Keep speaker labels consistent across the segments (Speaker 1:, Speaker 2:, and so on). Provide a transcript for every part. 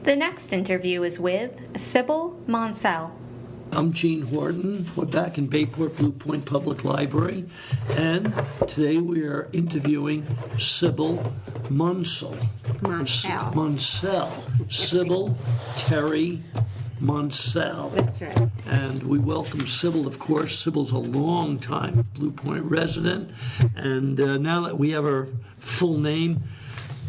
Speaker 1: The next interview is with Sybil Monsell.
Speaker 2: I'm Gene Horton. We're back in Bayport-Blue Point Public Library, and today we are interviewing Sybil Monsell. Monsell. Sybil Terry Monsell.
Speaker 3: That's right.
Speaker 2: And we welcome Sybil, of course. Sybil's a long-time Blue Point resident, and now that we have her full name,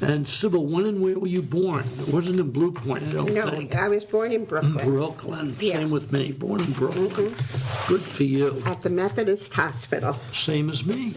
Speaker 2: and Sybil, when and where were you born? It wasn't in Blue Point, I don't think.
Speaker 3: No, I was born in Brooklyn.
Speaker 2: Brooklyn.
Speaker 3: Yeah.
Speaker 2: Same with me. Born in Brooklyn. Good for you.
Speaker 3: At the Methodist Hospital.
Speaker 2: Same as me.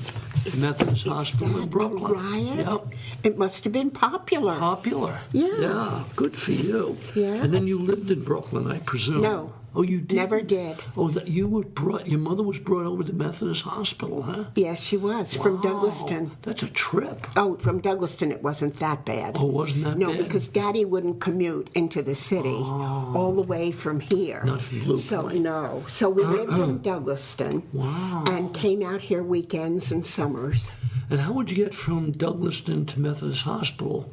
Speaker 2: Methodist Hospital in Brooklyn.
Speaker 3: Right?
Speaker 2: Yep.
Speaker 3: It must have been popular.
Speaker 2: Popular.
Speaker 3: Yeah.
Speaker 2: Yeah. Good for you.
Speaker 3: Yeah.
Speaker 2: And then you lived in Brooklyn, I presume.
Speaker 3: No.
Speaker 2: Oh, you did?
Speaker 3: Never did.
Speaker 2: Oh, that you were brought. Your mother was brought over to Methodist Hospital, huh?
Speaker 3: Yes, she was, from Douglaston.
Speaker 2: That's a trip.
Speaker 3: Oh, from Douglaston it wasn't that bad.
Speaker 2: Oh, wasn't that
Speaker 3: no,
Speaker 2: bad?
Speaker 3: No, because Daddy wouldn't commute into the city all the way from here.
Speaker 2: Not from Blue Point.
Speaker 3: No. So we lived in Douglaston.
Speaker 2: Wow.
Speaker 3: And came out here weekends and summers.
Speaker 2: And how would you get from Douglaston to Methodist Hospital?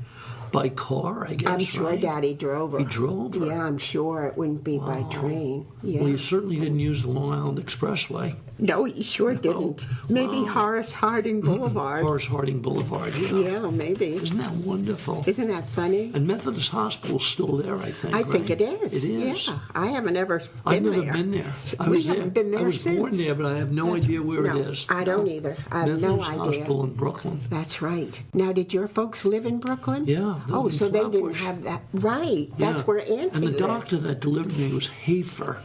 Speaker 2: By car, I guess,
Speaker 3: I'm sure
Speaker 2: right?
Speaker 3: Daddy drove her.
Speaker 2: He drove her?
Speaker 3: Yeah, I'm sure it wouldn't be by train. Yeah.
Speaker 2: Well, you certainly didn't use the Long Island Expressway.
Speaker 3: No, you sure didn't. Maybe Horace Harding Boulevard.
Speaker 2: Horace Harding Boulevard, yeah.
Speaker 3: Yeah, maybe.
Speaker 2: Isn't that wonderful?
Speaker 3: Isn't that funny?
Speaker 2: And Methodist Hospital's still there, I think,
Speaker 3: I think
Speaker 2: right?
Speaker 3: it is.
Speaker 2: It is.
Speaker 3: Yeah, I haven't ever
Speaker 2: I've
Speaker 3: been
Speaker 2: never
Speaker 3: there.
Speaker 2: been there.
Speaker 3: We haven't been there
Speaker 2: I was
Speaker 3: since.
Speaker 2: born there, but I have no idea where it is.
Speaker 3: I don't either. I have
Speaker 2: Methodist
Speaker 3: no idea.
Speaker 2: Hospital in Brooklyn.
Speaker 3: That's right. Now, did your folks live in Brooklyn?
Speaker 2: Yeah.
Speaker 3: Oh,
Speaker 2: in
Speaker 3: so they didn't
Speaker 2: Flatbush.
Speaker 3: have that. Right. That's
Speaker 2: Yeah.
Speaker 3: where Auntie
Speaker 2: And the
Speaker 3: lived.
Speaker 2: doctor that delivered me was Hafer.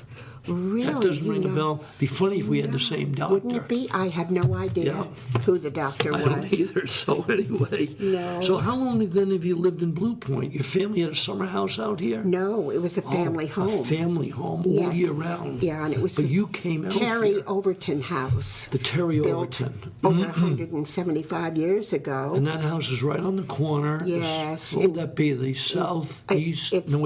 Speaker 3: Really?
Speaker 2: That doesn't ring a bell. Be funny if we had the same doctor.
Speaker 3: Wouldn't it be? I have no idea
Speaker 2: Yeah.
Speaker 3: who the doctor was.
Speaker 2: I don't either, so anyway.
Speaker 3: No.
Speaker 2: So how long then have you lived in Blue Point? Your family had a summer house out here?
Speaker 3: No, it was a family home.
Speaker 2: A family home all
Speaker 3: Yes.
Speaker 2: year round.
Speaker 3: Yeah, and it was
Speaker 2: But
Speaker 3: the
Speaker 2: you came out
Speaker 3: Terry
Speaker 2: here.
Speaker 3: Overton house.
Speaker 2: The Terry
Speaker 3: built
Speaker 2: Overton.
Speaker 3: over 175 years ago.
Speaker 2: And that house is right on the corner.
Speaker 3: Yes.
Speaker 2: What would that be? The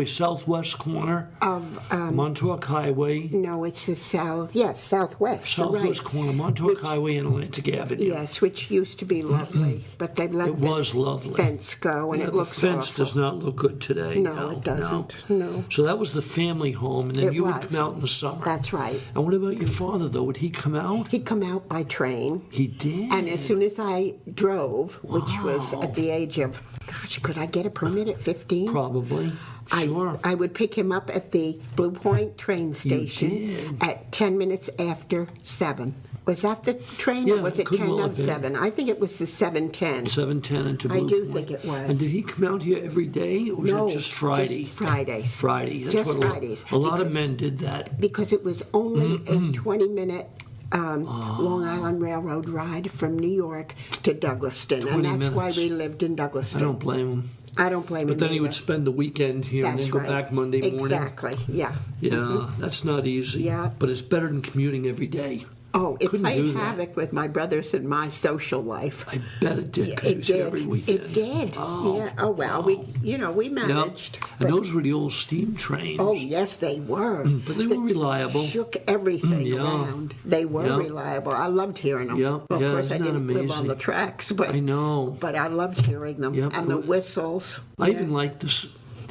Speaker 2: southwest corner
Speaker 3: Of
Speaker 2: Montauk Highway.
Speaker 3: no, it's the southwest. you're
Speaker 2: Southwest
Speaker 3: right.
Speaker 2: corner, Montauk Highway and Atlantic Avenue.
Speaker 3: Yes, which used to be lovely, but they let
Speaker 2: It was lovely.
Speaker 3: the fence go, and
Speaker 2: Yeah,
Speaker 3: it looks
Speaker 2: the fence
Speaker 3: awful.
Speaker 2: does not look good today.
Speaker 3: No, it doesn't. No.
Speaker 2: So that was the family home, and then
Speaker 3: It
Speaker 2: you would
Speaker 3: was.
Speaker 2: come out in the summer.
Speaker 3: That's right.
Speaker 2: And what about your father, though? Would he come out?
Speaker 3: He'd come out by train.
Speaker 2: He did.
Speaker 3: And as soon as I drove, which was at the age of, gosh, could I get a permit at 15?
Speaker 2: Probably. Sure.
Speaker 3: I would pick him up at the Blue Point train station
Speaker 2: did.
Speaker 3: at 10 minutes after 7. Was that the train,
Speaker 2: Yeah,
Speaker 3: or was
Speaker 2: it
Speaker 3: it
Speaker 2: could
Speaker 3: 10
Speaker 2: well
Speaker 3: of
Speaker 2: have been.
Speaker 3: 7? I think it was the 7:10.
Speaker 2: 7:10 into
Speaker 3: I
Speaker 2: Blue
Speaker 3: do
Speaker 2: Point.
Speaker 3: think it was.
Speaker 2: And did he come out here every day, or was
Speaker 3: No,
Speaker 2: it just Friday?
Speaker 3: just Fridays.
Speaker 2: Friday. That's
Speaker 3: Just
Speaker 2: what
Speaker 3: Fridays,
Speaker 2: A lot of
Speaker 3: because-
Speaker 2: men did that.
Speaker 3: Because it was only a 20-minute Long Island Railroad ride from New York to Douglaston.
Speaker 2: 20
Speaker 3: And that's
Speaker 2: minutes.
Speaker 3: why we lived in Douglaston.
Speaker 2: I don't blame him.
Speaker 3: I don't blame him
Speaker 2: But then he
Speaker 3: either.
Speaker 2: would spend the weekend here and
Speaker 3: That's
Speaker 2: then go
Speaker 3: right.
Speaker 2: back Monday morning.
Speaker 3: Exactly, yeah.
Speaker 2: Yeah, that's not easy.
Speaker 3: Yeah.
Speaker 2: But it's better than commuting every day.
Speaker 3: Oh, it
Speaker 2: Couldn't do
Speaker 3: played
Speaker 2: that.
Speaker 3: havoc with my brothers and my social life.
Speaker 2: I bet it did, because
Speaker 3: It
Speaker 2: he was here
Speaker 3: did.
Speaker 2: every weekend.
Speaker 3: It did.
Speaker 2: Oh,
Speaker 3: Yeah. Oh well,
Speaker 2: wow.
Speaker 3: we managed.
Speaker 2: Yep.
Speaker 3: But-
Speaker 2: And those were the old steam trains.
Speaker 3: oh yes, they were.
Speaker 2: But they were reliable.
Speaker 3: Shook everything
Speaker 2: Yeah.
Speaker 3: around. They were
Speaker 2: Yeah.
Speaker 3: reliable. I loved hearing them.
Speaker 2: Yeah.
Speaker 3: Well, of
Speaker 2: Yeah,
Speaker 3: course, I
Speaker 2: isn't that
Speaker 3: didn't live on
Speaker 2: amazing?
Speaker 3: the tracks, but
Speaker 2: I know.
Speaker 3: But I loved hearing them
Speaker 2: Yep.
Speaker 3: and the whistles.
Speaker 2: I
Speaker 3: Yeah.
Speaker 2: even liked this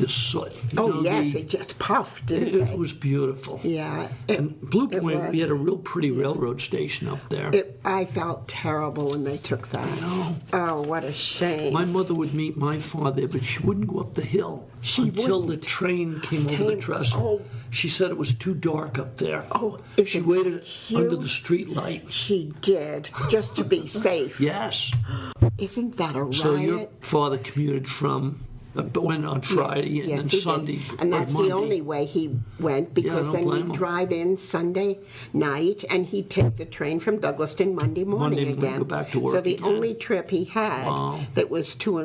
Speaker 2: soot. You
Speaker 3: Oh
Speaker 2: know,
Speaker 3: yes,
Speaker 2: the-
Speaker 3: it just puffed. Didn't
Speaker 2: it was beautiful.
Speaker 3: Yeah.
Speaker 2: And Blue
Speaker 3: it
Speaker 2: Point,
Speaker 3: was.
Speaker 2: we had a real pretty railroad station up there.
Speaker 3: I felt terrible when they took that.
Speaker 2: know.
Speaker 3: Oh, what a shame.
Speaker 2: My mother would meet my father, but she wouldn't go up the hill until the train came over the trestle.
Speaker 3: Oh.
Speaker 2: She said it was too dark up there.
Speaker 3: Oh,
Speaker 2: she
Speaker 3: isn't
Speaker 2: waited
Speaker 3: that cute?
Speaker 2: under the street light.
Speaker 3: She did, just to be safe.
Speaker 2: Yes.
Speaker 3: Isn't that a riot?
Speaker 2: So your father commuted from went on Friday and
Speaker 3: Yes,
Speaker 2: then
Speaker 3: he did.
Speaker 2: Sunday.
Speaker 3: And
Speaker 2: or
Speaker 3: that's
Speaker 2: Monday.
Speaker 3: the only way he went, because
Speaker 2: don't
Speaker 3: then
Speaker 2: blame
Speaker 3: we'd
Speaker 2: him.
Speaker 3: drive in Sunday night and he'd take the train from Douglaston Monday morning
Speaker 2: Monday morning,
Speaker 3: again.
Speaker 2: go back to work
Speaker 3: So the
Speaker 2: again.
Speaker 3: only trip he had that was two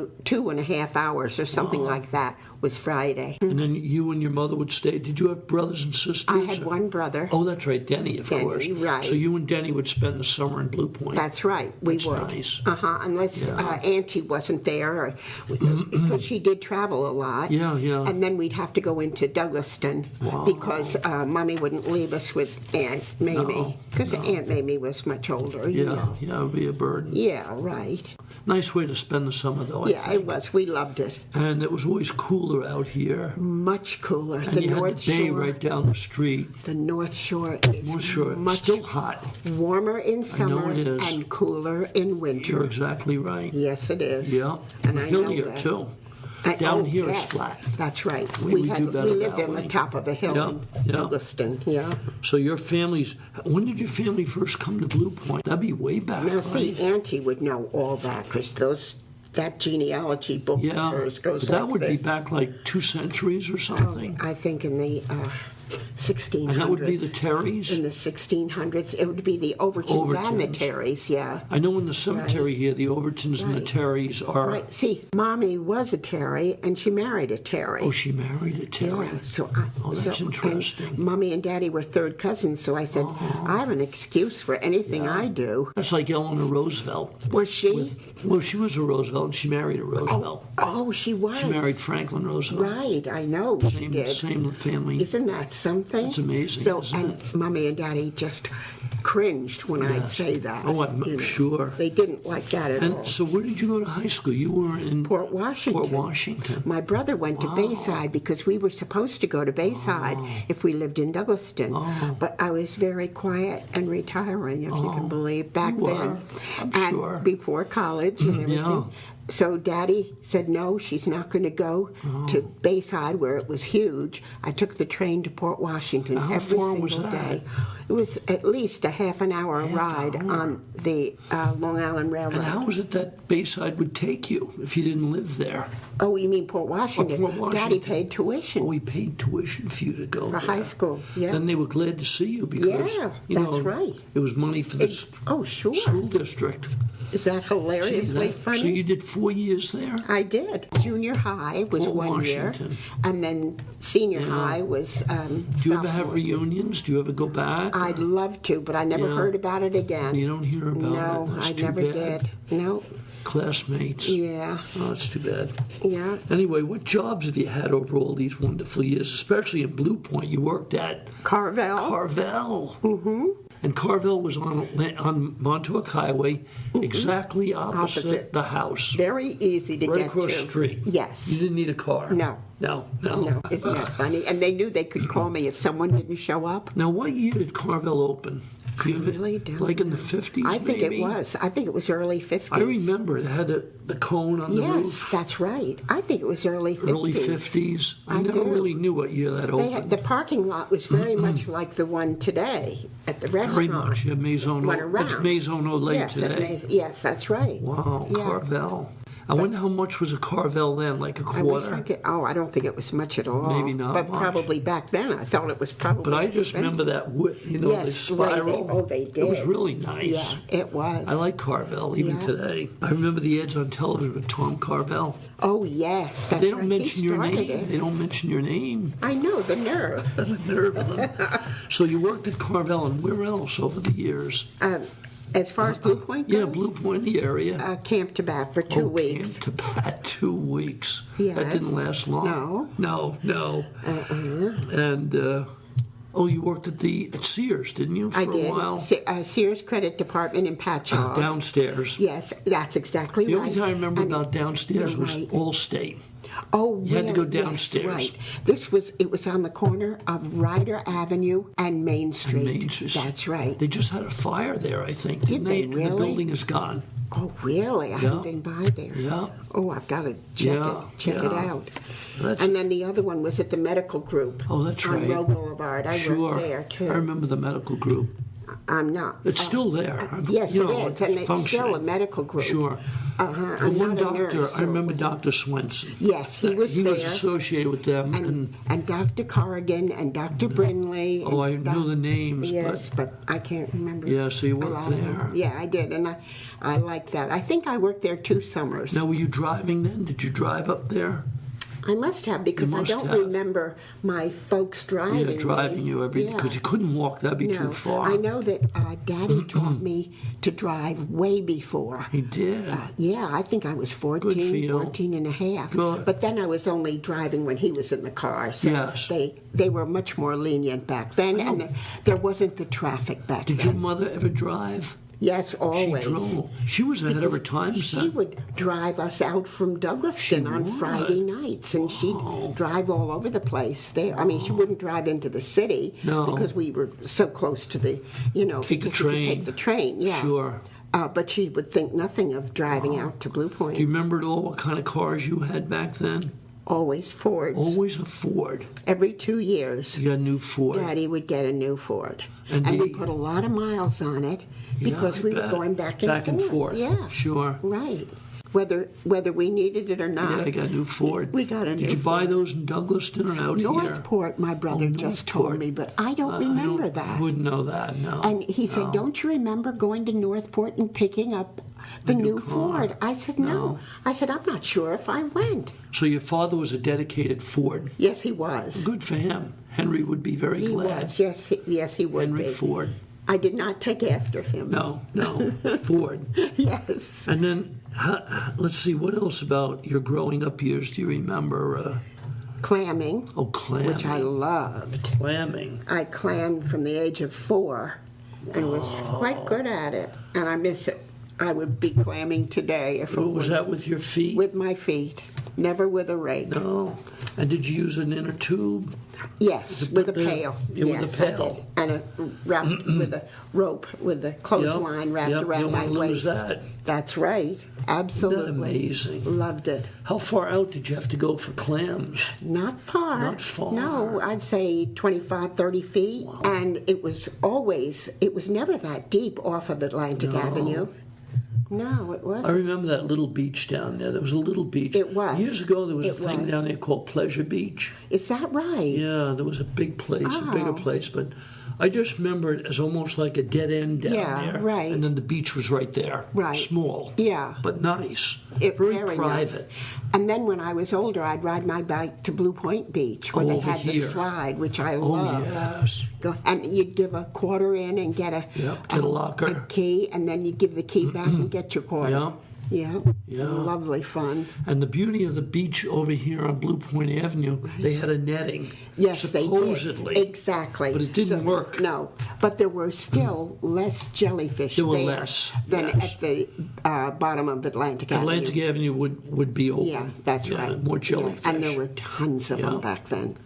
Speaker 3: and a half hours or something like that was Friday.
Speaker 2: And then you and your mother would stay. Did you have brothers and sisters?
Speaker 3: I had one brother.
Speaker 2: Oh, that's right, Denny, of
Speaker 3: Denny,
Speaker 2: course.
Speaker 3: right.
Speaker 2: So you and Denny would spend the summer in Blue Point.
Speaker 3: That's right, we
Speaker 2: That's
Speaker 3: would.
Speaker 2: nice.
Speaker 3: Unless
Speaker 2: Yeah.
Speaker 3: Auntie wasn't there, or, because she did did travel a lot.
Speaker 2: Yeah, yeah.
Speaker 3: And then we'd have to go into Douglaston because Mommy wouldn't leave us with Aunt Mamie because Aunt Mamie was much older. You know.
Speaker 2: Yeah, it would be a burden.
Speaker 3: Yeah, right.
Speaker 2: Nice way to spend the summer, though, I
Speaker 3: Yeah,
Speaker 2: think.
Speaker 3: it was. We loved it.
Speaker 2: And it was always cooler out here.
Speaker 3: Much cooler.
Speaker 2: And
Speaker 3: The
Speaker 2: you
Speaker 3: North
Speaker 2: had the bay
Speaker 3: Shore.
Speaker 2: right down the street.
Speaker 3: The North Shore is
Speaker 2: North Shore,
Speaker 3: much
Speaker 2: still hot.
Speaker 3: warmer in summer
Speaker 2: it is.
Speaker 3: and cooler in winter.
Speaker 2: You're exactly right.
Speaker 3: Yes, it is.
Speaker 2: Yeah,
Speaker 3: And I know
Speaker 2: hillier,
Speaker 3: that.
Speaker 2: too. Down here
Speaker 3: yes,
Speaker 2: it's flat.
Speaker 3: That's right.
Speaker 2: We do better
Speaker 3: we lived
Speaker 2: that
Speaker 3: on the
Speaker 2: way.
Speaker 3: top of a hill
Speaker 2: Yeah,
Speaker 3: in
Speaker 2: yeah.
Speaker 3: Douglaston. Yeah.
Speaker 2: So your family's, when did your family first come to Blue Point? That'd be way back,
Speaker 3: Now,
Speaker 2: right?
Speaker 3: see, Auntie would know all that because that genealogy book of
Speaker 2: Yeah,
Speaker 3: hers goes
Speaker 2: but that
Speaker 3: like
Speaker 2: would
Speaker 3: this.
Speaker 2: be back like 2 centuries or something.
Speaker 3: I think in the 1600s.
Speaker 2: And that would be the Terrys?
Speaker 3: In the 1600s. It would be the Overtons and the
Speaker 2: Overtons.
Speaker 3: Terrys, yeah.
Speaker 2: I know in the cemetery here, the Overtons and the
Speaker 3: Right.
Speaker 2: Terrys are...
Speaker 3: Right. See, Mommy was a Terry, and she married a Terry.
Speaker 2: Oh, she married a Terry.
Speaker 3: Yeah,
Speaker 2: That's interesting.
Speaker 3: And Mommy and Daddy were third cousins, so I said, I have an excuse for anything I do.
Speaker 2: That's like Eleanor Roosevelt.
Speaker 3: Was she?
Speaker 2: Well, she was a Roosevelt, and she married a Roosevelt.
Speaker 3: Oh, she was.
Speaker 2: She married Franklin Roosevelt.
Speaker 3: Right, I know she did.
Speaker 2: Same family.
Speaker 3: Isn't that something?
Speaker 2: It's amazing,
Speaker 3: So,
Speaker 2: isn't
Speaker 3: and Mommy and Daddy just cringed when I'd say that.
Speaker 2: Oh, I'm
Speaker 3: you know.
Speaker 2: sure.
Speaker 3: They didn't like that at all.
Speaker 2: And so where did you go to high school? You were in
Speaker 3: Port Washington.
Speaker 2: Port Washington.
Speaker 3: My brother went to Bayside because we were supposed to go to Bayside if we lived in Douglaston. But I was very quiet and retiring, if you can believe, back
Speaker 2: You
Speaker 3: then.
Speaker 2: were, I'm
Speaker 3: and
Speaker 2: sure.
Speaker 3: before college and everything.
Speaker 2: Yeah.
Speaker 3: So Daddy said, no, she's not going to go to Bayside where it was huge. I took the train to Port Washington
Speaker 2: How
Speaker 3: every
Speaker 2: far
Speaker 3: single
Speaker 2: was that?
Speaker 3: day. It was at least a half an hour ride on the Long Island Railroad.
Speaker 2: And how was it that Bayside would take you if you didn't live there?
Speaker 3: Oh, you mean Port Washington?
Speaker 2: Port Washington.
Speaker 3: Daddy paid tuition.
Speaker 2: Oh, he paid tuition for you to go
Speaker 3: For
Speaker 2: there.
Speaker 3: high school, yeah.
Speaker 2: Then they were glad to see you because,
Speaker 3: Yeah,
Speaker 2: you know,
Speaker 3: that's right.
Speaker 2: it was money for the
Speaker 3: Oh, sure.
Speaker 2: school district.
Speaker 3: Is that hilariously funny?
Speaker 2: So you did 4 years there?
Speaker 3: I did. Junior high was
Speaker 2: Port
Speaker 3: 1 year,
Speaker 2: Washington.
Speaker 3: and then senior high was
Speaker 2: Do you ever have
Speaker 3: sophomore.
Speaker 2: reunions? Do you ever go back?
Speaker 3: I'd love to, but I never
Speaker 2: Yeah.
Speaker 3: heard about it again.
Speaker 2: You don't hear about
Speaker 3: No,
Speaker 2: it. That's
Speaker 3: I
Speaker 2: too
Speaker 3: never
Speaker 2: bad.
Speaker 3: did. No.
Speaker 2: Classmates.
Speaker 3: Yeah.
Speaker 2: Oh, that's too bad.
Speaker 3: Yeah.
Speaker 2: Anyway, what jobs have you had over all these wonderful years, especially in Blue Point? You worked at
Speaker 3: Carville.
Speaker 2: Carville. Mm-hmm. And Carville was on Montauk Highway, exactly opposite the house.
Speaker 3: Very easy to
Speaker 2: Right
Speaker 3: get
Speaker 2: across
Speaker 3: to.
Speaker 2: the street.
Speaker 3: Yes.
Speaker 2: You didn't need a car.
Speaker 3: No.
Speaker 2: No.
Speaker 3: No, isn't that funny? And they knew they could call me if someone didn't show up.
Speaker 2: Now, what year did Carville open? Do you have it-
Speaker 3: really don't
Speaker 2: Like in the 50s,
Speaker 3: I think
Speaker 2: maybe?
Speaker 3: it was. I think it was early 50s.
Speaker 2: I remember it had the cone on the
Speaker 3: Yes,
Speaker 2: roof.
Speaker 3: that's right. I think it was early 50s.
Speaker 2: Early 50s. I
Speaker 3: I
Speaker 2: never
Speaker 3: do.
Speaker 2: really knew what year that
Speaker 3: They had,
Speaker 2: opened.
Speaker 3: the parking lot was very much like the one today at the restaurant.
Speaker 2: Very much. You have Maison
Speaker 3: Went
Speaker 2: That's
Speaker 3: around.
Speaker 2: Maison Olay
Speaker 3: Yes,
Speaker 2: today.
Speaker 3: yes, that's right.
Speaker 2: Wow,
Speaker 3: Yeah.
Speaker 2: Carville. I wonder how much was a Carville then, like a
Speaker 3: I wish I
Speaker 2: quarter?
Speaker 3: could, I don't think it was much at all.
Speaker 2: Maybe not
Speaker 3: But
Speaker 2: much.
Speaker 3: probably back then, I thought it was probably.
Speaker 2: But I just
Speaker 3: expensive.
Speaker 2: remember that, the
Speaker 3: Yes, the way
Speaker 2: spiral.
Speaker 3: they
Speaker 2: It was
Speaker 3: did.
Speaker 2: really nice.
Speaker 3: Yeah, it was.
Speaker 2: I like Carville, even
Speaker 3: Yeah.
Speaker 2: today. I remember the ads on television with Tom Carville.
Speaker 3: Oh yes, that's
Speaker 2: They don't
Speaker 3: right.
Speaker 2: mention
Speaker 3: He
Speaker 2: your
Speaker 3: started
Speaker 2: name.
Speaker 3: it.
Speaker 2: They don't mention your name.
Speaker 3: I know the nerve.
Speaker 2: The nerve of them. So you worked at Carville, and where else over the years?
Speaker 3: As far as Blue Point goes,
Speaker 2: Yeah, Blue Point, the area.
Speaker 3: Camp Tobacco for 2 weeks.
Speaker 2: Camp Tobacco, 2 weeks.
Speaker 3: Yes.
Speaker 2: That didn't last long. No. And you worked at Sears, didn't you? For
Speaker 3: I
Speaker 2: a
Speaker 3: did.
Speaker 2: while.
Speaker 3: Sears Credit Department in Patchogue.
Speaker 2: Downstairs.
Speaker 3: Yes, that's exactly
Speaker 2: The
Speaker 3: right.
Speaker 2: only thing I remember
Speaker 3: And
Speaker 2: about downstairs
Speaker 3: you're
Speaker 2: was
Speaker 3: right.
Speaker 2: Allstate.
Speaker 3: Oh,
Speaker 2: You had to go
Speaker 3: really? Yes,
Speaker 2: downstairs.
Speaker 3: right. It was on the corner of Ryder Avenue and Main Street.
Speaker 2: Main Street.
Speaker 3: That's right.
Speaker 2: They just had a fire there, I think, didn't
Speaker 3: they
Speaker 2: And the
Speaker 3: really?
Speaker 2: building is gone.
Speaker 3: Oh, really? I haven't been by there.
Speaker 2: Yeah.
Speaker 3: Oh, I've got to
Speaker 2: Yeah,
Speaker 3: check it
Speaker 2: yeah.
Speaker 3: out.
Speaker 2: That's-
Speaker 3: And then the other one was at the medical group.
Speaker 2: Oh, that's
Speaker 3: on
Speaker 2: right.
Speaker 3: Roe Boulevard. I
Speaker 2: Sure.
Speaker 3: worked there too.
Speaker 2: I remember the medical group.
Speaker 3: I'm not.
Speaker 2: It's still there.
Speaker 3: Yes,
Speaker 2: You
Speaker 3: it
Speaker 2: know,
Speaker 3: is, and it's still a
Speaker 2: functioning.
Speaker 3: medical group.
Speaker 2: Sure.
Speaker 3: The
Speaker 2: The one doctor, I remember Dr. Swenson.
Speaker 3: Yes, he was
Speaker 2: He was
Speaker 3: there.
Speaker 2: associated with them.
Speaker 3: And Dr. Corrigan and Dr. Brindley.
Speaker 2: Oh,
Speaker 3: and
Speaker 2: I know the names,
Speaker 3: Yes, but I can't remember.
Speaker 2: Yeah, so you
Speaker 3: a
Speaker 2: worked
Speaker 3: lot of them.
Speaker 2: there.
Speaker 3: Yeah, I did, and I liked that. I think I worked there 2 summers.
Speaker 2: Now, were you driving then? Did you drive up there?
Speaker 3: I must have, because I
Speaker 2: must
Speaker 3: don't
Speaker 2: have.
Speaker 3: remember my folks driving
Speaker 2: Yeah, driving
Speaker 3: me.
Speaker 2: you because you couldn't walk. That'd be too far.
Speaker 3: I know that Daddy taught me to drive way before.
Speaker 2: He did.
Speaker 3: Yeah, I think I was 14,
Speaker 2: Good for you.
Speaker 3: 14 and a half.
Speaker 2: Good.
Speaker 3: But then I was only driving when he was in the car. So
Speaker 2: Yes.
Speaker 3: they were much more lenient back then, and there wasn't the traffic back
Speaker 2: Did
Speaker 3: then.
Speaker 2: your mother ever drive?
Speaker 3: Yes, always.
Speaker 2: She drove. She was ahead of her time,
Speaker 3: She
Speaker 2: son.
Speaker 3: would drive us out from Douglaston on Friday nights, and she'd drive all over the place. There, I mean, she wouldn't drive into the city
Speaker 2: No.
Speaker 3: because we were so close to the,
Speaker 2: Take the
Speaker 3: we could
Speaker 2: train.
Speaker 3: Take the train, yeah.
Speaker 2: Sure.
Speaker 3: But she would think nothing of driving out to Blue Point.
Speaker 2: Do you remember at all what kind of cars you had back then?
Speaker 3: Always Fords.
Speaker 2: Always a Ford.
Speaker 3: Every 2 years,
Speaker 2: You got a new Ford.
Speaker 3: Daddy would get a new Ford.
Speaker 2: And
Speaker 3: And we
Speaker 2: the-
Speaker 3: put a lot of miles on it because
Speaker 2: I
Speaker 3: we were
Speaker 2: bet.
Speaker 3: going back and forth.
Speaker 2: Back and forth.
Speaker 3: Yeah.
Speaker 2: Sure.
Speaker 3: Right. Whether we needed it or not.
Speaker 2: Yeah, I got a new Ford.
Speaker 3: We got a new
Speaker 2: Did you buy
Speaker 3: Ford.
Speaker 2: those in Douglaston or out here?
Speaker 3: Northport, my brother just told
Speaker 2: Northport.
Speaker 3: me, but I don't remember that.
Speaker 2: I wouldn't know that, no.
Speaker 3: And he said, "Don't you remember going to Northport and picking up the new
Speaker 2: car.
Speaker 3: Ford?" I said, "No." I said, "I'm not sure if I went."
Speaker 2: So your father was a dedicated Ford.
Speaker 3: Yes, he was.
Speaker 2: Good for him. Henry would be very
Speaker 3: He
Speaker 2: glad.
Speaker 3: was. Yes, he would
Speaker 2: Henry
Speaker 3: be.
Speaker 2: Ford.
Speaker 3: I did not take after him.
Speaker 2: No, Ford.
Speaker 3: Yes.
Speaker 2: And then, let's see, what else about your growing up years do you remember?
Speaker 3: Clamming,
Speaker 2: Clamming.
Speaker 3: which I loved.
Speaker 2: Clamming.
Speaker 3: I clammed from the age of 4 and was quite good at it, and I miss it. I would be clamming today if it
Speaker 2: What was that with your feet?
Speaker 3: with my feet, never with a rake.
Speaker 2: No. And did you use an inner tube?
Speaker 3: Yes,
Speaker 2: To
Speaker 3: with a
Speaker 2: put the-
Speaker 3: pail.
Speaker 2: yeah, with
Speaker 3: Yes,
Speaker 2: a
Speaker 3: I
Speaker 2: pail.
Speaker 3: did. And wrapped with a rope, with a clothesline wrapped
Speaker 2: Yep, you
Speaker 3: around
Speaker 2: don't
Speaker 3: my
Speaker 2: wanna lose
Speaker 3: waist.
Speaker 2: that.
Speaker 3: That's right. Absolutely.
Speaker 2: amazing?
Speaker 3: Loved it.
Speaker 2: How far out did you have to go for clams?
Speaker 3: Not far.
Speaker 2: Not far.
Speaker 3: No, I'd say 25, 30 feet. And it was never that deep off of Atlantic Avenue. No, it
Speaker 2: I
Speaker 3: wasn't.
Speaker 2: remember that little beach down there. There was a little beach.
Speaker 3: It was.
Speaker 2: Years ago, there was a
Speaker 3: It
Speaker 2: thing
Speaker 3: was.
Speaker 2: down there called Pleasure Beach.
Speaker 3: Is that right?
Speaker 2: Yeah, there was a big place, a bigger
Speaker 3: Oh.
Speaker 2: place, but I just remember it as almost like a dead end down
Speaker 3: Yeah,
Speaker 2: there.
Speaker 3: right.
Speaker 2: And then the beach was right there.
Speaker 3: Right.
Speaker 2: Small.
Speaker 3: Yeah.
Speaker 2: But nice.
Speaker 3: Very
Speaker 2: private.
Speaker 3: nice. And then when I was older, I'd ride my bike to Blue Point Beach where they
Speaker 2: over
Speaker 3: had the
Speaker 2: here.
Speaker 3: slide, which I
Speaker 2: Oh,
Speaker 3: loved.
Speaker 2: yes.
Speaker 3: And you'd give a quarter in and get a
Speaker 2: Get a locker.
Speaker 3: key, and then you'd give the key back and get your quarter.
Speaker 2: Yep.
Speaker 3: Yeah.
Speaker 2: Yeah.
Speaker 3: Lovely fun.
Speaker 2: And the beauty of the beach over here on Blue Point Avenue, they had a netting.
Speaker 3: Yes,
Speaker 2: supposedly.
Speaker 3: they did. Exactly.
Speaker 2: But it didn't work.
Speaker 3: No, but there were still less jellyfish
Speaker 2: There were
Speaker 3: there
Speaker 2: less,
Speaker 3: than
Speaker 2: yes.
Speaker 3: at the bottom of Atlantic Avenue.
Speaker 2: Atlantic Avenue would be open.
Speaker 3: Yeah, that's right.
Speaker 2: More
Speaker 3: Yeah,
Speaker 2: jellyfish.
Speaker 3: and there were tons of
Speaker 2: Yeah.
Speaker 3: them back then.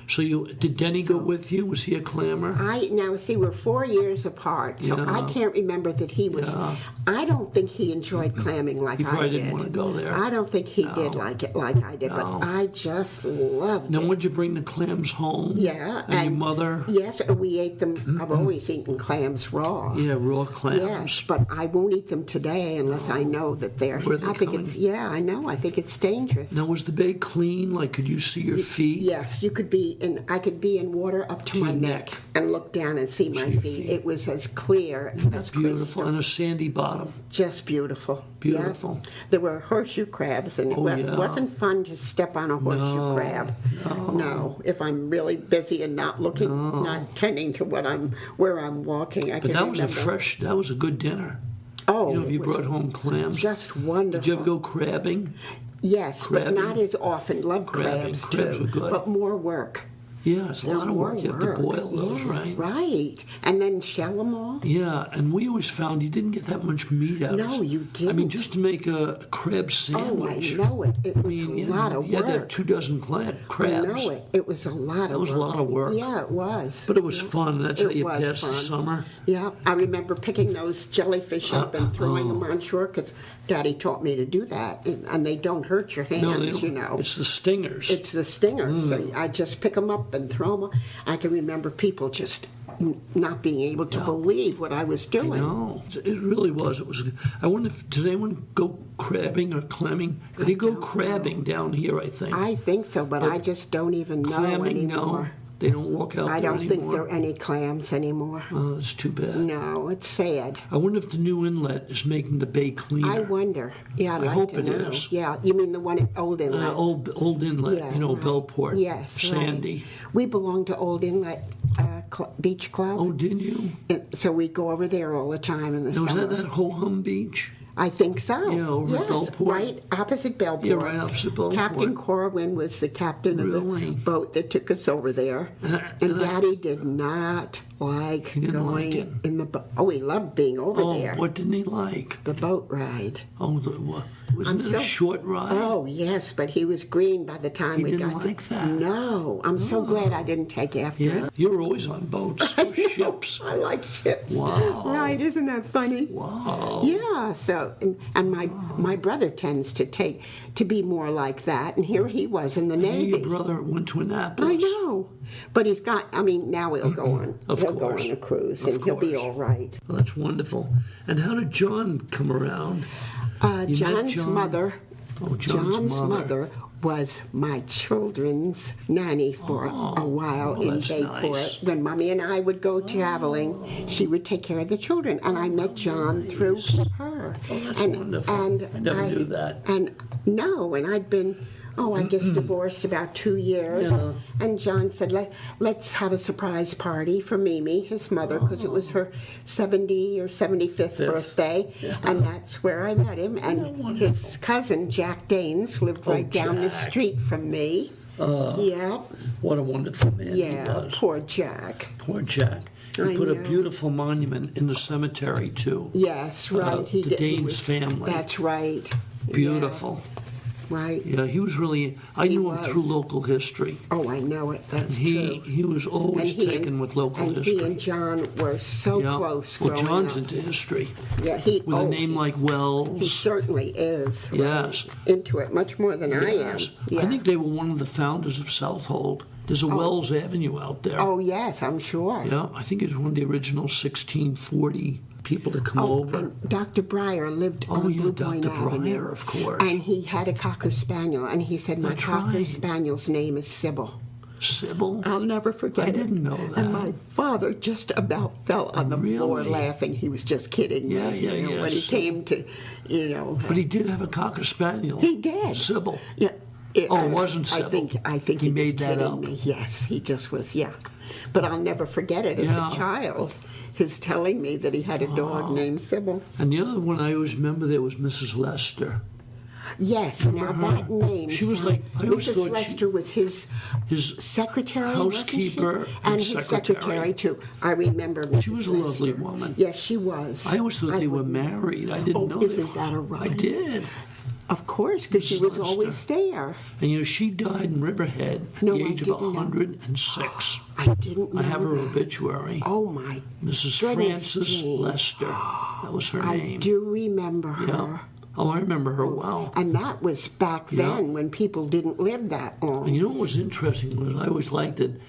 Speaker 2: So did Denny go with you? Was he a clammer?
Speaker 3: Now see, we're 4 years apart, so
Speaker 2: Yeah.
Speaker 3: I can't remember that he was.
Speaker 2: Yeah.
Speaker 3: I don't think he enjoyed clamming like
Speaker 2: He
Speaker 3: I
Speaker 2: probably
Speaker 3: did.
Speaker 2: didn't want to go there.
Speaker 3: I don't think he did like it like I did,
Speaker 2: No.
Speaker 3: but I just loved
Speaker 2: Now,
Speaker 3: it.
Speaker 2: would you bring the clams home?
Speaker 3: Yeah,
Speaker 2: And your mother?
Speaker 3: Yes, we ate them. I've always eaten clams raw.
Speaker 2: Yeah, raw clams.
Speaker 3: Yes, but I won't eat them today unless I know that they're.
Speaker 2: Where they
Speaker 3: I think
Speaker 2: coming?
Speaker 3: it's. Yeah, I know. I think it's dangerous.
Speaker 2: Now, was the bay clean? Like, could you see your feet?
Speaker 3: Yes, you could be in. I could be in water up to my
Speaker 2: your
Speaker 3: neck
Speaker 2: neck.
Speaker 3: and look down and see my
Speaker 2: your
Speaker 3: feet.
Speaker 2: feet.
Speaker 3: It was as clear as
Speaker 2: Beautiful.
Speaker 3: crystal.
Speaker 2: And a sandy bottom.
Speaker 3: Just beautiful.
Speaker 2: Beautiful.
Speaker 3: Yeah. There were horseshoe crabs, and
Speaker 2: Oh,
Speaker 3: it
Speaker 2: yeah.
Speaker 3: wasn't fun to step on a horseshoe
Speaker 2: No,
Speaker 3: crab. No, if I'm really busy and not looking, not tending to where I'm walking, I
Speaker 2: But
Speaker 3: can
Speaker 2: that was
Speaker 3: remember.
Speaker 2: that was a good dinner.
Speaker 3: Oh,
Speaker 2: You know, if
Speaker 3: it
Speaker 2: you
Speaker 3: was
Speaker 2: brought home clams.
Speaker 3: just wonderful.
Speaker 2: Did you ever go crabbing?
Speaker 3: Yes,
Speaker 2: crabbing?
Speaker 3: but not as often. Love
Speaker 2: Crabbing.
Speaker 3: crabs
Speaker 2: Crabs
Speaker 3: too,
Speaker 2: were good.
Speaker 3: but more work.
Speaker 2: Yeah, it's a lot of work.
Speaker 3: More
Speaker 2: You have to
Speaker 3: work.
Speaker 2: boil those,
Speaker 3: Yeah,
Speaker 2: right?
Speaker 3: Right, and then shell them all.
Speaker 2: Yeah, and we always found you didn't get that much meat out of it.
Speaker 3: No, you
Speaker 2: I mean,
Speaker 3: didn't.
Speaker 2: just to make a crab
Speaker 3: Oh,
Speaker 2: sandwich.
Speaker 3: I know it. It was
Speaker 2: I mean,
Speaker 3: a lot of
Speaker 2: you had to have
Speaker 3: work.
Speaker 2: 2 dozen crabs.
Speaker 3: I know it. It was a lot of
Speaker 2: That was
Speaker 3: work.
Speaker 2: a lot of work.
Speaker 3: Yeah, it was.
Speaker 2: But it was fun. That's how
Speaker 3: It
Speaker 2: you
Speaker 3: was
Speaker 2: passed the
Speaker 3: fun.
Speaker 2: summer.
Speaker 3: Yeah, I remember picking those jellyfish up and throwing them on shore because Daddy taught me to do that, and they don't hurt your hands,
Speaker 2: No, they don't.
Speaker 3: you know.
Speaker 2: It's the stingers.
Speaker 3: It's the stingers. So I just pick them up and throw them. I can remember people just not being able to believe what I was doing.
Speaker 2: No, it really was. It was. I wonder if does anyone go crabbing or clamming? They go crabbing down here, I think.
Speaker 3: I think so, but I just don't even know
Speaker 2: Clamming,
Speaker 3: anymore.
Speaker 2: no. They don't walk out
Speaker 3: I
Speaker 2: there
Speaker 3: don't think
Speaker 2: anymore?
Speaker 3: there are any clams anymore.
Speaker 2: Oh, it's too bad.
Speaker 3: No, it's sad.
Speaker 2: I wonder if the new inlet is making the bay cleaner.
Speaker 3: I wonder. Yeah, I'd
Speaker 2: I
Speaker 3: like
Speaker 2: hope
Speaker 3: to
Speaker 2: it
Speaker 3: know.
Speaker 2: is.
Speaker 3: Yeah, you mean the one at Old Inlet?
Speaker 2: Old inlet,
Speaker 3: Yeah,
Speaker 2: you know,
Speaker 3: right.
Speaker 2: Bellport.
Speaker 3: Yes,
Speaker 2: Sandy.
Speaker 3: Right. We belonged to Old Inlet Beach Club.
Speaker 2: Oh, did you?
Speaker 3: So we'd go over there all the time in the
Speaker 2: Now, was
Speaker 3: summer.
Speaker 2: that Ho-Hum Beach?
Speaker 3: I think so.
Speaker 2: Yeah, over at
Speaker 3: yes,
Speaker 2: Bellport.
Speaker 3: right opposite Bellport.
Speaker 2: Yeah, right opposite Bellport.
Speaker 3: Captain Corwin was the captain
Speaker 2: Really?
Speaker 3: of the boat that took us over there. And Daddy did not like
Speaker 2: He didn't
Speaker 3: going
Speaker 2: like it.
Speaker 3: in the boat. Oh, he loved being over there.
Speaker 2: What didn't he like?
Speaker 3: The boat ride.
Speaker 2: Oh, wasn't it a short ride?
Speaker 3: Oh, yes, but he was green by the time
Speaker 2: He
Speaker 3: we
Speaker 2: didn't
Speaker 3: got
Speaker 2: like
Speaker 3: there.
Speaker 2: that?
Speaker 3: No, I'm so glad I didn't take after
Speaker 2: Yeah,
Speaker 3: him.
Speaker 2: you were always on boats or ships.
Speaker 3: I like ships.
Speaker 2: Wow.
Speaker 3: Right, isn't that funny?
Speaker 2: Wow.
Speaker 3: Yeah, so, and my brother tends to be more like that, and here he was in the
Speaker 2: Hey, your
Speaker 3: Navy.
Speaker 2: brother went to Annapolis.
Speaker 3: I know. But he's got, now he'll go on.
Speaker 2: Of
Speaker 3: he'll
Speaker 2: course.
Speaker 3: go on a cruise,
Speaker 2: Of
Speaker 3: and he'll be
Speaker 2: course.
Speaker 3: all right.
Speaker 2: Well, that's wonderful. And how did John come around? You met
Speaker 3: John's
Speaker 2: John?
Speaker 3: mother.
Speaker 2: Oh, John's
Speaker 3: mother was my children's nanny for a while in
Speaker 2: that's
Speaker 3: Bayport.
Speaker 2: nice.
Speaker 3: When Mommy and I would go traveling, she would take care of the children, and I met John through her.
Speaker 2: Oh, that's wonderful.
Speaker 3: And
Speaker 2: I never knew that.
Speaker 3: And I'd been, I guess divorced about 2 years.
Speaker 2: Yeah.
Speaker 3: And John said, let's have a surprise party for Mimi, his mother, because it was her 70 or 75th birthday.
Speaker 2: Yeah.
Speaker 3: And that's where I met him. And
Speaker 2: wonderful.
Speaker 3: his cousin, Jack Danes, lived right down the
Speaker 2: Jack.
Speaker 3: street from me. Yeah.
Speaker 2: What a wonderful man he
Speaker 3: Yeah,
Speaker 2: was.
Speaker 3: poor Jack.
Speaker 2: Poor Jack. He
Speaker 3: I
Speaker 2: put a
Speaker 3: know.
Speaker 2: beautiful monument in the cemetery, too.
Speaker 3: Yes, right.
Speaker 2: The
Speaker 3: He
Speaker 2: Danes family.
Speaker 3: That's right.
Speaker 2: Beautiful.
Speaker 3: Yeah, right.
Speaker 2: Yeah, he was really, I knew him
Speaker 3: was.
Speaker 2: through local history.
Speaker 3: Oh, I know it. That's
Speaker 2: He
Speaker 3: true.
Speaker 2: was always taken with local
Speaker 3: and
Speaker 2: history.
Speaker 3: he and John were so
Speaker 2: Yeah.
Speaker 3: close
Speaker 2: Well,
Speaker 3: growing
Speaker 2: John's
Speaker 3: up.
Speaker 2: into history.
Speaker 3: Yeah,
Speaker 2: With a name like
Speaker 3: He
Speaker 2: Wells.
Speaker 3: certainly is. right,
Speaker 2: Yes.
Speaker 3: Into it much more than I am.
Speaker 2: Yes.
Speaker 3: Yeah.
Speaker 2: I think they were one of the founders of Southold. There's a Wells Avenue out there.
Speaker 3: Oh, yes, I'm sure.
Speaker 2: Yeah, I think it was one of the original 1640 people to come over.
Speaker 3: And Dr. Breyer lived
Speaker 2: Oh,
Speaker 3: on
Speaker 2: yeah,
Speaker 3: Blue Point
Speaker 2: Dr.
Speaker 3: Avenue.
Speaker 2: Breyer, of course.
Speaker 3: And he had a Cocker Spaniel, and he said, my
Speaker 2: That's
Speaker 3: Cocker
Speaker 2: right.
Speaker 3: Spaniel's name is Sybil.
Speaker 2: Sybil?
Speaker 3: I'll never forget
Speaker 2: I
Speaker 3: it.
Speaker 2: didn't know that.
Speaker 3: And my father just about fell on the floor
Speaker 2: Really?
Speaker 3: laughing. He was just kidding me.
Speaker 2: Yeah,
Speaker 3: When he
Speaker 2: yes.
Speaker 3: came to,
Speaker 2: But he did have a Cocker Spaniel.
Speaker 3: He did.
Speaker 2: Sybil.
Speaker 3: Yeah.
Speaker 2: Oh, it wasn't
Speaker 3: I
Speaker 2: Sybil.
Speaker 3: think
Speaker 2: He
Speaker 3: he was
Speaker 2: made that
Speaker 3: kidding
Speaker 2: up.
Speaker 3: me. Yes, he just was. Yeah, but I'll never forget it as
Speaker 2: Yeah.
Speaker 3: a child. His telling me that he had a dog named Sybil.
Speaker 2: And the other one I always remember there was Mrs. Lester.
Speaker 3: Yes, now that name.
Speaker 2: She was like, I always
Speaker 3: Mrs.
Speaker 2: thought
Speaker 3: Lester was his
Speaker 2: his
Speaker 3: secretary,
Speaker 2: housekeeper
Speaker 3: wasn't she?
Speaker 2: and
Speaker 3: his
Speaker 2: secretary.
Speaker 3: secretary too. I remember Mrs.
Speaker 2: She was a
Speaker 3: Lester.
Speaker 2: lovely woman.
Speaker 3: Yes, she was.
Speaker 2: I always thought they were
Speaker 3: would-
Speaker 2: married. I didn't know
Speaker 3: isn't
Speaker 2: they
Speaker 3: that a
Speaker 2: were.
Speaker 3: rhyme?
Speaker 2: I did.
Speaker 3: Of course, because she
Speaker 2: Mrs.
Speaker 3: was
Speaker 2: Lester.
Speaker 3: always there.
Speaker 2: And she died in Riverhead at
Speaker 3: No,
Speaker 2: the
Speaker 3: I
Speaker 2: age of
Speaker 3: didn't know.
Speaker 2: 106.
Speaker 3: I didn't know
Speaker 2: I have her
Speaker 3: that.
Speaker 2: obituary.
Speaker 3: Oh my
Speaker 2: Mrs.
Speaker 3: goodness,
Speaker 2: Frances
Speaker 3: Jane.
Speaker 2: Lester. That was her
Speaker 3: I
Speaker 2: name.
Speaker 3: do remember her.
Speaker 2: Yeah. Oh, I remember her well.
Speaker 3: And that was back then when people didn't live that long.
Speaker 2: And you know what was interesting was I always liked it.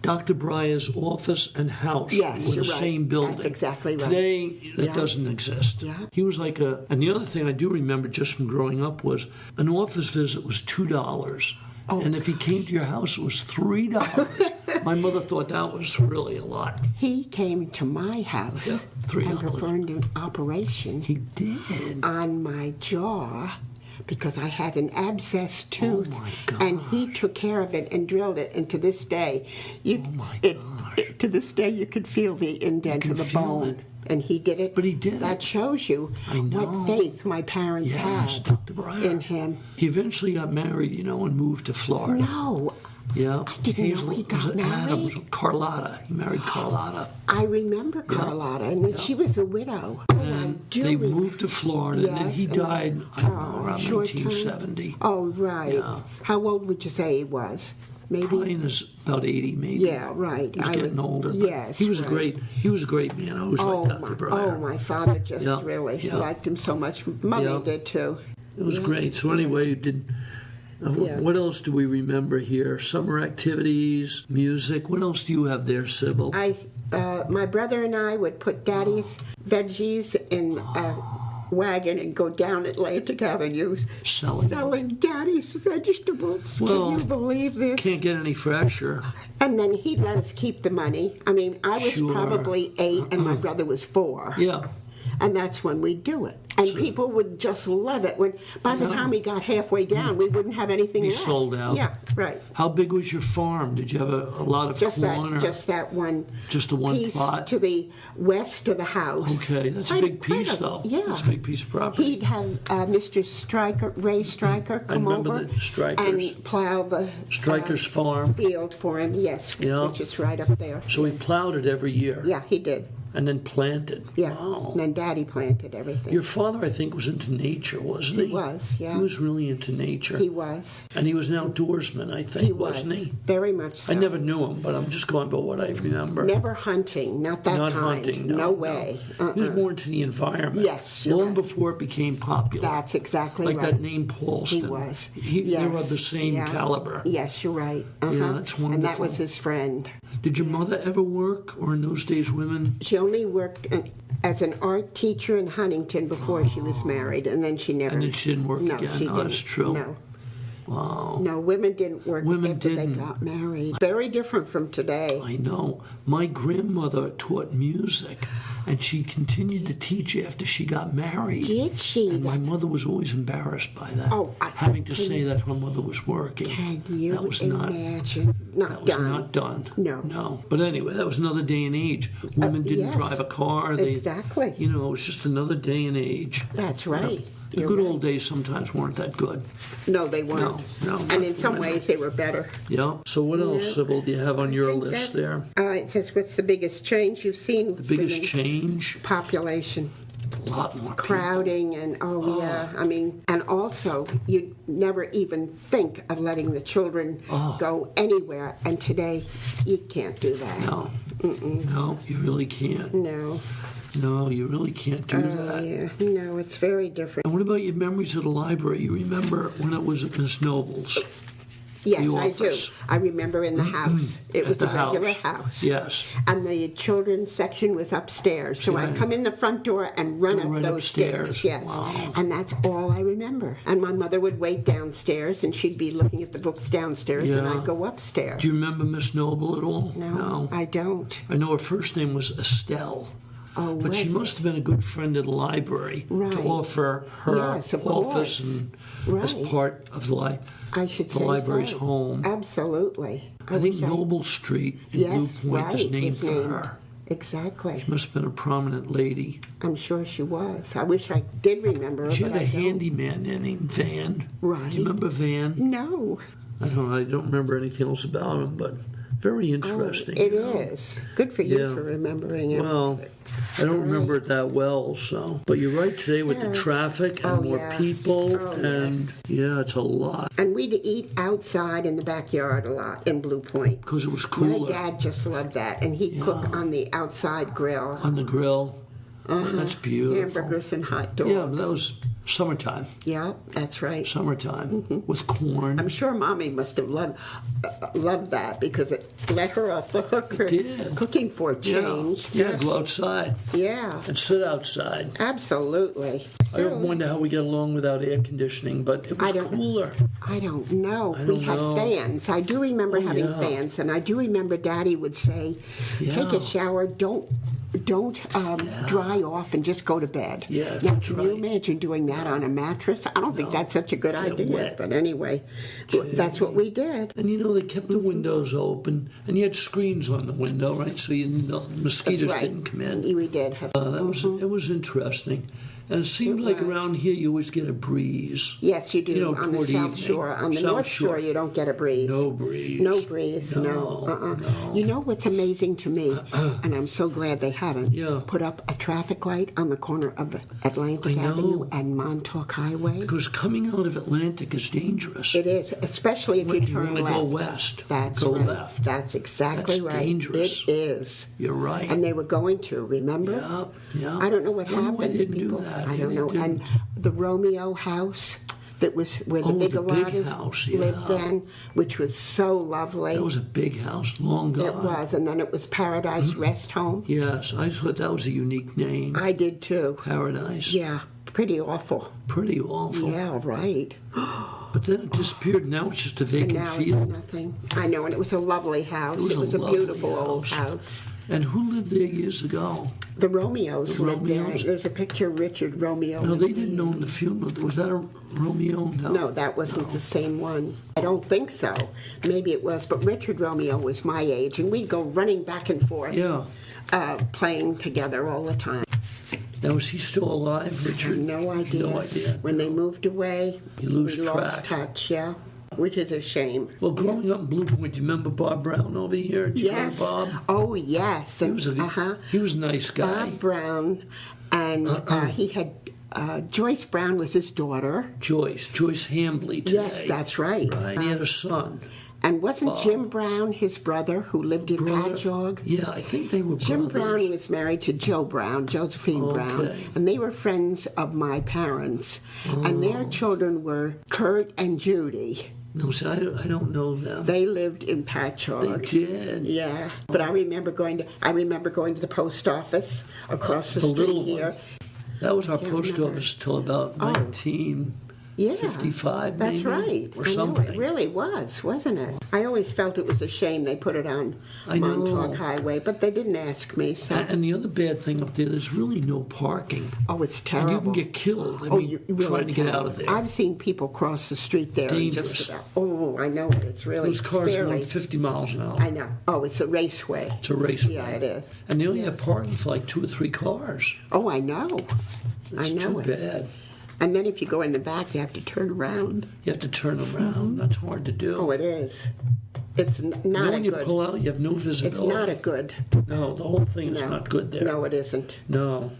Speaker 2: Dr. Breyer's office and house
Speaker 3: Yes,
Speaker 2: were
Speaker 3: you're
Speaker 2: the
Speaker 3: right.
Speaker 2: same building.
Speaker 3: That's exactly right.
Speaker 2: Today, that
Speaker 3: Yeah.
Speaker 2: doesn't exist.
Speaker 3: Yeah.
Speaker 2: He was like a. And the other thing I do remember just from growing up was an office visit was $2.
Speaker 3: Oh.
Speaker 2: And if he came to your house, it was $3. My mother thought that was really a lot.
Speaker 3: He came to my house
Speaker 2: Yeah, $3.
Speaker 3: and performed an operation
Speaker 2: He did.
Speaker 3: on my jaw because I had an abscess tooth,
Speaker 2: my
Speaker 3: and he
Speaker 2: gosh.
Speaker 3: took care of it and drilled it. And to this day,
Speaker 2: my
Speaker 3: to this day, you could feel the indent
Speaker 2: can
Speaker 3: of the
Speaker 2: feel
Speaker 3: bone.
Speaker 2: it.
Speaker 3: And he did it.
Speaker 2: But he did
Speaker 3: That
Speaker 2: it.
Speaker 3: shows you
Speaker 2: I know.
Speaker 3: what faith my parents
Speaker 2: Yes,
Speaker 3: had
Speaker 2: Dr. Breyer.
Speaker 3: in him.
Speaker 2: He eventually got married, and moved to Florida.
Speaker 3: No,
Speaker 2: Yeah.
Speaker 3: I didn't know he got
Speaker 2: was it
Speaker 3: married.
Speaker 2: Adams, Carlotta. He married Carlotta.
Speaker 3: I remember Carlotta, and then she was a widow. Oh, I
Speaker 2: And
Speaker 3: do
Speaker 2: they
Speaker 3: remember.
Speaker 2: moved to Florida, and then he
Speaker 3: Yes, and-
Speaker 2: died, I don't know, around
Speaker 3: short time.
Speaker 2: 1970.
Speaker 3: Oh, right.
Speaker 2: Yeah.
Speaker 3: How old would you say he was? Maybe.
Speaker 2: Probably in his about 80, maybe.
Speaker 3: Yeah, right.
Speaker 2: He was getting older. But
Speaker 3: Yes,
Speaker 2: he was a
Speaker 3: right.
Speaker 2: great man. I always liked Dr. Breyer.
Speaker 3: my father just
Speaker 2: Yeah,
Speaker 3: really
Speaker 2: yeah.
Speaker 3: liked him so much. Mummy
Speaker 2: Yeah.
Speaker 3: did too.
Speaker 2: It was great. So anyway,
Speaker 3: Yeah.
Speaker 2: what else do we remember here? Summer activities, music. What else do you have there, Sybil?
Speaker 3: My brother and I would put Daddy's veggies in wagon and go down Atlantic Avenue selling Daddy's vegetables.
Speaker 2: Well,
Speaker 3: can you believe this?
Speaker 2: Can't get any fresher.
Speaker 3: And then he'd let us keep the money. I mean, I was probably 8 and my brother was 4.
Speaker 2: Yeah.
Speaker 3: And that's when we'd do it. And people would just love it. When by the time we got halfway down, we wouldn't have anything left.
Speaker 2: Sold out.
Speaker 3: Yeah, right.
Speaker 2: How big was your farm? Did you have a lot of corn?
Speaker 3: Just that one.
Speaker 2: Just the one
Speaker 3: piece
Speaker 2: plot?
Speaker 3: To the west of the house.
Speaker 2: Okay, that's a big piece, though.
Speaker 3: Yeah.
Speaker 2: That's a big piece of property.
Speaker 3: He'd have Mr. Ray Stryker, come over
Speaker 2: the Strikers.
Speaker 3: and plow the
Speaker 2: Stryker's farm.
Speaker 3: field for him, yes,
Speaker 2: Yeah.
Speaker 3: which is right up there.
Speaker 2: So he plowed it every year.
Speaker 3: Yeah, he did.
Speaker 2: And then planted.
Speaker 3: Yeah,
Speaker 2: Wow.
Speaker 3: and then Daddy planted everything.
Speaker 2: Your father, I think, was into nature, wasn't he?
Speaker 3: He was, yeah.
Speaker 2: He was really into nature.
Speaker 3: He was.
Speaker 2: And he was an outdoorsman, I think,
Speaker 3: He was.
Speaker 2: wasn't he?
Speaker 3: Very much so.
Speaker 2: I never knew him, but I'm just going by what I remember.
Speaker 3: Never hunting, not that
Speaker 2: Not
Speaker 3: kind.
Speaker 2: hunting,
Speaker 3: no
Speaker 2: no.
Speaker 3: way.
Speaker 2: He was more into the environment.
Speaker 3: Yes, you're
Speaker 2: Long
Speaker 3: right.
Speaker 2: before it became popular.
Speaker 3: That's exactly
Speaker 2: like
Speaker 3: right.
Speaker 2: that name Paulston.
Speaker 3: He was.
Speaker 2: They were of the same
Speaker 3: yeah.
Speaker 2: caliber.
Speaker 3: Yes, you're right. Uh-huh.
Speaker 2: Yeah, that's
Speaker 3: And that
Speaker 2: wonderful.
Speaker 3: was his friend.
Speaker 2: Did your mother ever work, or in those days, women?
Speaker 3: She only worked as an art teacher in Huntington before she was married, and then she never.
Speaker 2: And then she didn't work
Speaker 3: no,
Speaker 2: again.
Speaker 3: She
Speaker 2: Oh,
Speaker 3: didn't.
Speaker 2: that's true.
Speaker 3: No.
Speaker 2: Wow.
Speaker 3: No, women didn't work
Speaker 2: Women
Speaker 3: after
Speaker 2: didn't.
Speaker 3: they got married. Very different from today.
Speaker 2: I know. My grandmother taught music, and she continued to teach after she got married.
Speaker 3: Did she?
Speaker 2: And my mother was always embarrassed by that.
Speaker 3: Oh,
Speaker 2: having to say that her mother was working.
Speaker 3: Can you
Speaker 2: that was not
Speaker 3: imagine? Not
Speaker 2: That was
Speaker 3: done.
Speaker 2: not done.
Speaker 3: No.
Speaker 2: No. But anyway, that was another day and age. Women didn't
Speaker 3: yes.
Speaker 2: drive a car. They,
Speaker 3: Exactly.
Speaker 2: You know, it was just another day and age.
Speaker 3: That's right.
Speaker 2: The
Speaker 3: You're
Speaker 2: good
Speaker 3: right.
Speaker 2: old days sometimes weren't that good.
Speaker 3: No, they weren't.
Speaker 2: No,
Speaker 3: And
Speaker 2: not
Speaker 3: in some
Speaker 2: for women.
Speaker 3: ways, they were better.
Speaker 2: Yeah. So what else, Sybil, do you have on your
Speaker 3: think
Speaker 2: list
Speaker 3: that's-
Speaker 2: there?
Speaker 3: It says, what's the biggest change you've seen?
Speaker 2: The biggest
Speaker 3: within
Speaker 2: change?
Speaker 3: population.
Speaker 2: A lot more people.
Speaker 3: Crowding and yeah, I mean, and also you never even think of letting the children go anywhere, and today you can't do that.
Speaker 2: No. No, you really can't.
Speaker 3: No.
Speaker 2: No, you really can't do that.
Speaker 3: Yeah, no, it's very different.
Speaker 2: And what about your memories of the library? You remember when it was at Miss Noble's?
Speaker 3: Yes,
Speaker 2: the
Speaker 3: I do.
Speaker 2: office.
Speaker 3: I remember in the house. It
Speaker 2: At
Speaker 3: was
Speaker 2: the
Speaker 3: a regular house.
Speaker 2: Yes.
Speaker 3: And the children's section was upstairs. So I'd come in the front door and run up
Speaker 2: run
Speaker 3: those
Speaker 2: upstairs.
Speaker 3: stairs. Yes.
Speaker 2: Wow.
Speaker 3: And that's all I remember. And my mother would wait downstairs and she'd be looking at the books downstairs and
Speaker 2: Yeah.
Speaker 3: I'd go upstairs.
Speaker 2: Do you remember Miss Noble at all?
Speaker 3: No, I don't.
Speaker 2: I know her first name was Estelle.
Speaker 3: Oh,
Speaker 2: But she
Speaker 3: was
Speaker 2: must have been a good friend of the library
Speaker 3: Right.
Speaker 2: to offer her
Speaker 3: Yes, of
Speaker 2: office
Speaker 3: course.
Speaker 2: and as
Speaker 3: Right.
Speaker 2: part of the
Speaker 3: I should
Speaker 2: the
Speaker 3: say
Speaker 2: library's
Speaker 3: so.
Speaker 2: home.
Speaker 3: Absolutely.
Speaker 2: I think
Speaker 3: wish
Speaker 2: Noble Street in
Speaker 3: Yes,
Speaker 2: Blue Point
Speaker 3: right.
Speaker 2: is named
Speaker 3: was
Speaker 2: for
Speaker 3: named.
Speaker 2: her.
Speaker 3: Exactly.
Speaker 2: She must have been a prominent lady.
Speaker 3: I'm sure she was. I wish I did remember her,
Speaker 2: She
Speaker 3: but
Speaker 2: had a
Speaker 3: I don't.
Speaker 2: handyman there named Van.
Speaker 3: Right.
Speaker 2: Do you remember Van?
Speaker 3: No.
Speaker 2: I don't remember anything else about him, but very interesting.
Speaker 3: It
Speaker 2: you know.
Speaker 3: is. Good for you
Speaker 2: Yeah.
Speaker 3: for remembering it.
Speaker 2: Well, I don't remember it that well, so. But you're right today with the
Speaker 3: Yeah.
Speaker 2: traffic and
Speaker 3: Oh,
Speaker 2: more
Speaker 3: yeah.
Speaker 2: people,
Speaker 3: Oh, yeah.
Speaker 2: and yeah, it's a lot
Speaker 3: And we'd eat outside in the backyard a lot in Blue Point.
Speaker 2: because it was
Speaker 3: My
Speaker 2: cooler
Speaker 3: dad just loved that, and he'd cook on the outside grill.
Speaker 2: on the grill. That's beautiful.
Speaker 3: Hamburgers and hot dogs.
Speaker 2: Yeah, but that was summertime.
Speaker 3: Yeah, that's right.
Speaker 2: Summertime with corn.
Speaker 3: I'm sure Mommy must have loved that because it let her off the hook for
Speaker 2: did.
Speaker 3: cooking for a change.
Speaker 2: Yeah, go outside
Speaker 3: Yeah,
Speaker 2: and sit outside.
Speaker 3: absolutely.
Speaker 2: I don't wonder how we get along without air conditioning, but it was
Speaker 3: I don't-
Speaker 2: cooler.
Speaker 3: I don't know.
Speaker 2: I
Speaker 3: We
Speaker 2: don't
Speaker 3: had
Speaker 2: know.
Speaker 3: fans. I do remember having
Speaker 2: yeah.
Speaker 3: fans, and I do remember Daddy would say, "Take
Speaker 2: Yeah.
Speaker 3: a shower. Don't dry off and just go to bed."
Speaker 2: Yeah,
Speaker 3: Now,
Speaker 2: that's
Speaker 3: can
Speaker 2: right.
Speaker 3: you imagine doing that on a mattress? I don't think that's such a good
Speaker 2: Get
Speaker 3: idea.
Speaker 2: wet.
Speaker 3: But anyway, that's what we did.
Speaker 2: And you know, they kept the windows open, and you had screens on the window, right? So mosquitoes
Speaker 3: That's right.
Speaker 2: didn't come in.
Speaker 3: We did have.
Speaker 2: It was interesting. And it seemed like around here you always get a breeze.
Speaker 3: Yes, you do.
Speaker 2: You know,
Speaker 3: on the
Speaker 2: toward
Speaker 3: South
Speaker 2: evening.
Speaker 3: Shore. On the
Speaker 2: South
Speaker 3: North Shore,
Speaker 2: Shore.
Speaker 3: you don't get a breeze.
Speaker 2: No breeze.
Speaker 3: No breeze, no.
Speaker 2: No.
Speaker 3: You know what's amazing to me, and I'm so glad they haven't,
Speaker 2: Yeah.
Speaker 3: put up a traffic light on the corner of Atlantic
Speaker 2: I know.
Speaker 3: Avenue and Montauk Highway?
Speaker 2: Because coming out of Atlantic is dangerous.
Speaker 3: It is, especially if you
Speaker 2: You
Speaker 3: turn
Speaker 2: want to
Speaker 3: left.
Speaker 2: go west.
Speaker 3: That's
Speaker 2: go
Speaker 3: right.
Speaker 2: left.
Speaker 3: That's exactly
Speaker 2: That's
Speaker 3: right.
Speaker 2: dangerous.
Speaker 3: It is.
Speaker 2: You're right.
Speaker 3: And they were going to, remember?
Speaker 2: Yeah.
Speaker 3: I don't know what
Speaker 2: I wonder
Speaker 3: happened.
Speaker 2: why they didn't
Speaker 3: people.
Speaker 2: do that.
Speaker 3: I don't
Speaker 2: Maybe
Speaker 3: know.
Speaker 2: they didn't.
Speaker 3: And the Romeo house that was where the
Speaker 2: Oh, the big
Speaker 3: Bigelows
Speaker 2: house,
Speaker 3: lived
Speaker 2: yeah.
Speaker 3: then, which was so lovely.
Speaker 2: That was a big house, long gone.
Speaker 3: It was, and then it was Paradise Rest Home.
Speaker 2: Yes, I thought that was a unique name.
Speaker 3: I did too.
Speaker 2: Paradise.
Speaker 3: Yeah, Pretty awful.
Speaker 2: Pretty awful.
Speaker 3: Yeah, right.
Speaker 2: But then it disappeared. Now it's just a
Speaker 3: And
Speaker 2: vacant
Speaker 3: now
Speaker 2: field.
Speaker 3: it's nothing. I know, and it was a lovely house.
Speaker 2: It was a lovely
Speaker 3: beautiful old
Speaker 2: house.
Speaker 3: house.
Speaker 2: And who lived there years ago?
Speaker 3: The Romeos
Speaker 2: The
Speaker 3: lived there.
Speaker 2: Romeos?
Speaker 3: There's a picture of Richard Romeo.
Speaker 2: No, they didn't own the field. Was that a Romeo?
Speaker 3: No, that wasn't the same one. I don't think so. Maybe it was, but Richard Romeo was my age, and we'd go running back and forth,
Speaker 2: Yeah.
Speaker 3: playing together all the time.
Speaker 2: Now, is he still alive,
Speaker 3: I
Speaker 2: Richard?
Speaker 3: have no idea.
Speaker 2: No idea.
Speaker 3: When they moved away,
Speaker 2: You lose
Speaker 3: we lost
Speaker 2: track.
Speaker 3: touch, yeah, which is a shame.
Speaker 2: Well, growing up in Blue Point, do you remember Bob Brown over here? Did you know
Speaker 3: Yes.
Speaker 2: Bob?
Speaker 3: Oh, yes.
Speaker 2: He was he was a nice guy.
Speaker 3: Bob Brown, and he had Joyce Brown was his daughter.
Speaker 2: Joyce Hambley today.
Speaker 3: Yes, that's right.
Speaker 2: Right. He had a son.
Speaker 3: And wasn't Jim Brown his brother who lived in Patchogue?
Speaker 2: Yeah, I think they were
Speaker 3: Jim
Speaker 2: brothers.
Speaker 3: Brown was married to Joe Brown, Josephine Brown,
Speaker 2: Okay.
Speaker 3: and they were friends of my parents. And their children were Kurt and Judy.
Speaker 2: No, see, I don't know them.
Speaker 3: They lived in Patchogue.
Speaker 2: They did.
Speaker 3: Yeah, but I remember going to the post office across the
Speaker 2: The
Speaker 3: street
Speaker 2: little
Speaker 3: here.
Speaker 2: one. That was our post
Speaker 3: remember.
Speaker 2: office till about 1955,
Speaker 3: Yeah, that's
Speaker 2: maybe,
Speaker 3: right.
Speaker 2: or
Speaker 3: I know,
Speaker 2: something.
Speaker 3: it really was, wasn't it? I always felt it was a shame they put it on
Speaker 2: I know.
Speaker 3: Montauk Highway, but they didn't ask me. So,
Speaker 2: And the other bad thing up there, there's really no parking.
Speaker 3: oh, it's
Speaker 2: And
Speaker 3: terrible.
Speaker 2: you can get killed. I
Speaker 3: Oh,
Speaker 2: mean,
Speaker 3: you really
Speaker 2: trying to get
Speaker 3: can.
Speaker 2: out of there.
Speaker 3: I've seen people cross the street there. And
Speaker 2: Dangerous.
Speaker 3: just about, oh, I know it. It's really
Speaker 2: Those cars
Speaker 3: scary.
Speaker 2: going 50 miles an hour.
Speaker 3: I know. Oh, it's a raceway.
Speaker 2: It's a raceway.
Speaker 3: Yeah, it is.
Speaker 2: And they only have parking for like 2 or 3 cars.
Speaker 3: Oh, I know.
Speaker 2: It's
Speaker 3: I know
Speaker 2: too
Speaker 3: it.
Speaker 2: bad.
Speaker 3: And then if you go in the back, you have to turn around.
Speaker 2: You have to turn around. That's hard to do.
Speaker 3: Oh, it is. It's not
Speaker 2: Now
Speaker 3: a
Speaker 2: when you
Speaker 3: good.
Speaker 2: pull out, you have no
Speaker 3: It's
Speaker 2: visibility.
Speaker 3: not a good.
Speaker 2: No, the whole thing is
Speaker 3: No.
Speaker 2: not good there.
Speaker 3: No, it isn't.
Speaker 2: No.